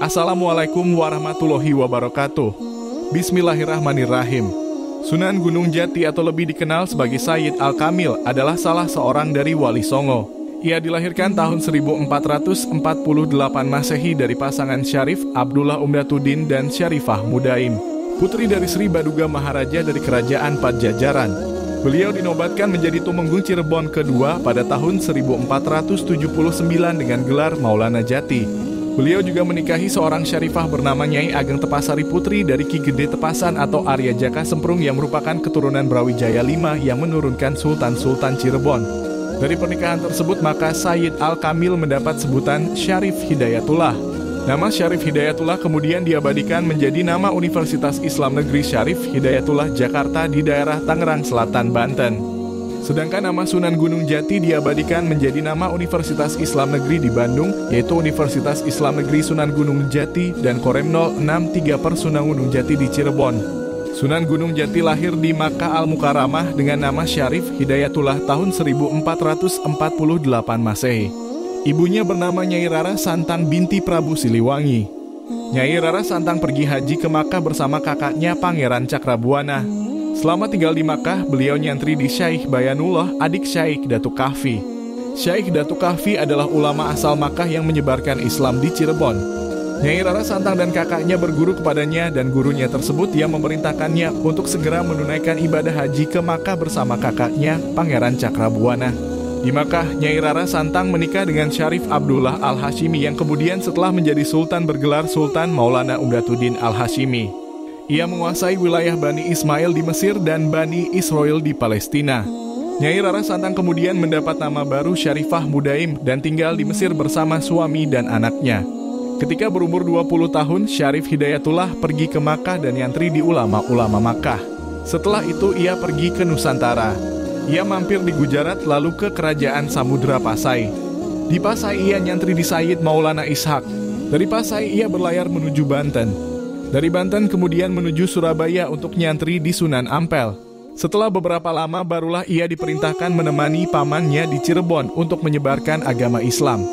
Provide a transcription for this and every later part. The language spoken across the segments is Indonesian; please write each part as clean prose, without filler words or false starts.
Assalamualaikum warahmatullahi wabarakatuh. Bismillahirrahmanirrahim. Sunan Gunung Jati atau lebih dikenal sebagai Sayyid Al-Kamil adalah salah seorang dari Wali Songo. Ia dilahirkan tahun 1448 Masehi dari pasangan Syarif Abdullah Umdatuddin dan Syarifah Mudaim, putri dari Sri Baduga Maharaja dari Kerajaan Pajajaran. Beliau dinobatkan menjadi Tumenggung Cirebon kedua pada tahun 1479 dengan gelar Maulana Jati. Beliau juga menikahi seorang syarifah bernama Nyai Ageng Tepasari Putri dari Ki Gede Tepasan atau Arya Jaka Semprung yang merupakan keturunan Brawijaya V yang menurunkan Sultan-Sultan Cirebon. Dari pernikahan tersebut maka Sayyid Al-Kamil mendapat sebutan Syarif Hidayatullah. Nama Syarif Hidayatullah kemudian diabadikan menjadi nama Universitas Islam Negeri Syarif Hidayatullah Jakarta di daerah Tangerang Selatan, Banten. Sedangkan nama Sunan Gunung Jati diabadikan menjadi nama Universitas Islam Negeri di Bandung, yaitu Universitas Islam Negeri Sunan Gunung Jati dan Korem 063 per Sunan Gunung Jati di Cirebon. Sunan Gunung Jati lahir di Makkah Al-Mukarramah dengan nama Syarif Hidayatullah tahun 1448 Masehi. Ibunya bernama Nyai Rara Santang binti Prabu Siliwangi. Nyai Rara Santang pergi haji ke Makkah bersama kakaknya Pangeran Cakrabuana. Selama tinggal di Makkah, beliau nyantri di Syekh Bayanullah, adik Syekh Datuk Kahfi. Syekh Datuk Kahfi adalah ulama asal Makkah yang menyebarkan Islam di Cirebon. Nyai Rara Santang dan kakaknya berguru kepadanya dan gurunya tersebut yang memerintahkannya untuk segera menunaikan ibadah haji ke Makkah bersama kakaknya Pangeran Cakrabuana. Di Makkah, Nyai Rara Santang menikah dengan Syarif Abdullah Al-Hashimi yang kemudian setelah menjadi sultan bergelar Sultan Maulana Umdatuddin Al-Hashimi. Ia menguasai wilayah Bani Ismail di Mesir dan Bani Israel di Palestina. Nyai Rara Santang kemudian mendapat nama baru Syarifah Mudaim dan tinggal di Mesir bersama suami dan anaknya. Ketika berumur 20 tahun, Syarif Hidayatullah pergi ke Makkah dan nyantri di ulama-ulama Makkah. Setelah itu ia pergi ke Nusantara. Ia mampir di Gujarat lalu ke Kerajaan Samudra Pasai. Di Pasai ia nyantri di Sayyid Maulana Ishak. Dari Pasai ia berlayar menuju Banten. Dari Banten kemudian menuju Surabaya untuk nyantri di Sunan Ampel. Setelah beberapa lama barulah ia diperintahkan menemani pamannya di Cirebon untuk menyebarkan agama Islam.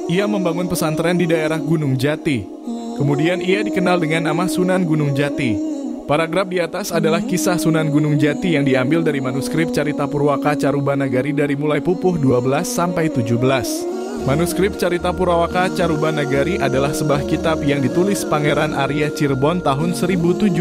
Ia membangun pesantren di daerah Gunung Jati. Kemudian ia dikenal dengan nama Sunan Gunung Jati. Paragraf di atas adalah kisah Sunan Gunung Jati yang diambil dari manuskrip Carita Purwaka Carubanagari dari mulai pupuh 12 sampai 17. Manuskrip Carita Purwaka Carubanagari adalah sebuah kitab yang ditulis Pangeran Arya Cirebon tahun 1720.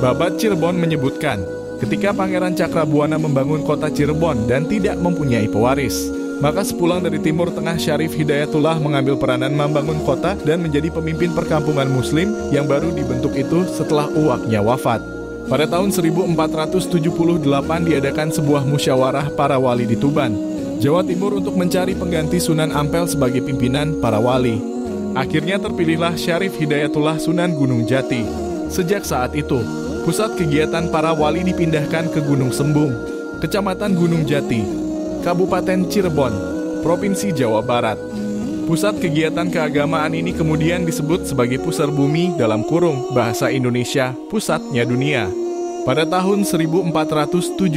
Babat Cirebon menyebutkan, ketika Pangeran Cakrabuana membangun kota Cirebon dan tidak mempunyai pewaris, maka sepulang dari Timur Tengah Syarif Hidayatullah mengambil peranan membangun kota dan menjadi pemimpin perkampungan muslim yang baru dibentuk itu setelah uwaknya wafat. Pada tahun 1478 diadakan sebuah musyawarah para wali di Tuban, Jawa Timur untuk mencari pengganti Sunan Ampel sebagai pimpinan para wali. Akhirnya terpilihlah Syarif Hidayatullah Sunan Gunung Jati. Sejak saat itu, pusat kegiatan para wali dipindahkan ke Gunung Sembung, Kecamatan Gunung Jati, Kabupaten Cirebon, Provinsi Jawa Barat. Pusat kegiatan keagamaan ini kemudian disebut sebagai Pusar Bumi dalam kurung bahasa Indonesia, Pusatnya Dunia. Pada tahun 1479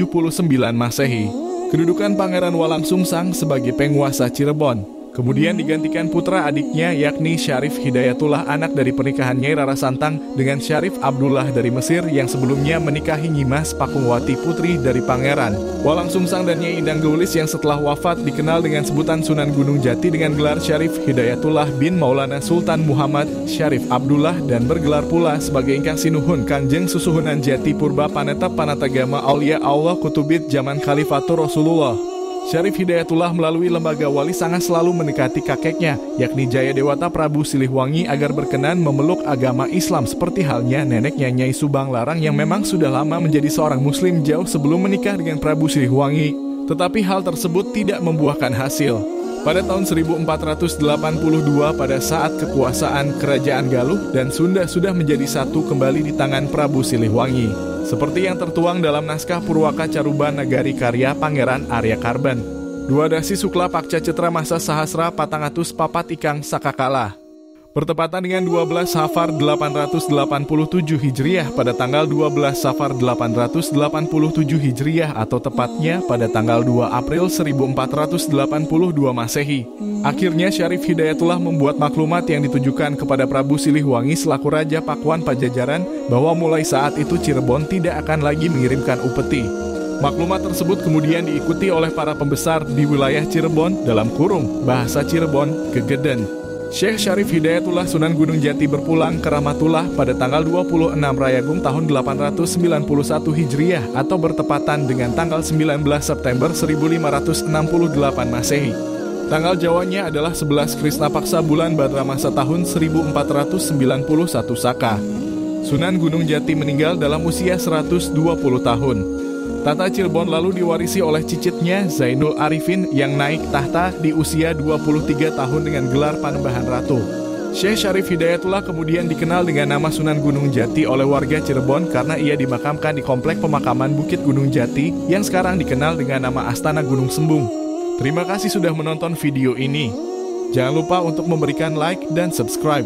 Masehi, kedudukan Pangeran Walang Sungsang sebagai penguasa Cirebon kemudian digantikan putra adiknya yakni Syarif Hidayatullah anak dari pernikahan Nyai Rara Santang dengan Syarif Abdullah dari Mesir yang sebelumnya menikahi Nyimas Pakungwati putri dari Pangeran Walang Sungsang dan Nyai Indang Geulis yang setelah wafat dikenal dengan sebutan Sunan Gunung Jati dengan gelar Syarif Hidayatullah bin Maulana Sultan Muhammad Syarif Abdullah dan bergelar pula sebagai Ingkang Sinuhun Kangjeng Susuhunan Jati Purba Panetap Panatagama Aulia Allah Kutubit Zaman Khalifatur Rasulullah. Syarif Hidayatullah melalui lembaga wali sangat selalu mendekati kakeknya, yakni Jaya Dewata Prabu Siliwangi agar berkenan memeluk agama Islam seperti halnya neneknya Nyai Subang Larang yang memang sudah lama menjadi seorang muslim jauh sebelum menikah dengan Prabu Siliwangi. Tetapi hal tersebut tidak membuahkan hasil. Pada tahun 1482 pada saat kekuasaan Kerajaan Galuh dan Sunda sudah menjadi satu kembali di tangan Prabu Siliwangi. Seperti yang tertuang dalam naskah Purwaka Carubanagari karya Pangeran Arya Karban. Dua dasi Sukla Pakca Cetra Masa Sahasra Patangatus Papat Ikang Sakakala. bertepatan dengan 12 Safar 887 Hijriah pada tanggal 12 Safar 887 Hijriah atau tepatnya pada tanggal 2 April 1482 Masehi. Akhirnya Syarif Hidayatullah membuat maklumat yang ditujukan kepada Prabu Siliwangi selaku Raja Pakuan Pajajaran bahwa mulai saat itu Cirebon tidak akan lagi mengirimkan upeti. Maklumat tersebut kemudian diikuti oleh para pembesar di wilayah Cirebon dalam kurung bahasa Cirebon Gegeden. Syekh Syarif Hidayatullah Sunan Gunung Jati berpulang ke Rahmatullah pada tanggal 26 Rayagung tahun 891 Hijriah atau bertepatan dengan tanggal 19 September 1568 Masehi. Tanggal Jawanya adalah 11 Krisna Paksa bulan Badra masa tahun 1491 Saka. Sunan Gunung Jati meninggal dalam usia 120 tahun. Tata Cirebon lalu diwarisi oleh cicitnya Zainul Arifin yang naik tahta di usia 23 tahun dengan gelar Panembahan Ratu. Syekh Syarif Hidayatullah kemudian dikenal dengan nama Sunan Gunung Jati oleh warga Cirebon karena ia dimakamkan di Komplek Pemakaman Bukit Gunung Jati yang sekarang dikenal dengan nama Astana Gunung Sembung. Terima kasih sudah menonton video ini. Jangan lupa untuk memberikan like dan subscribe.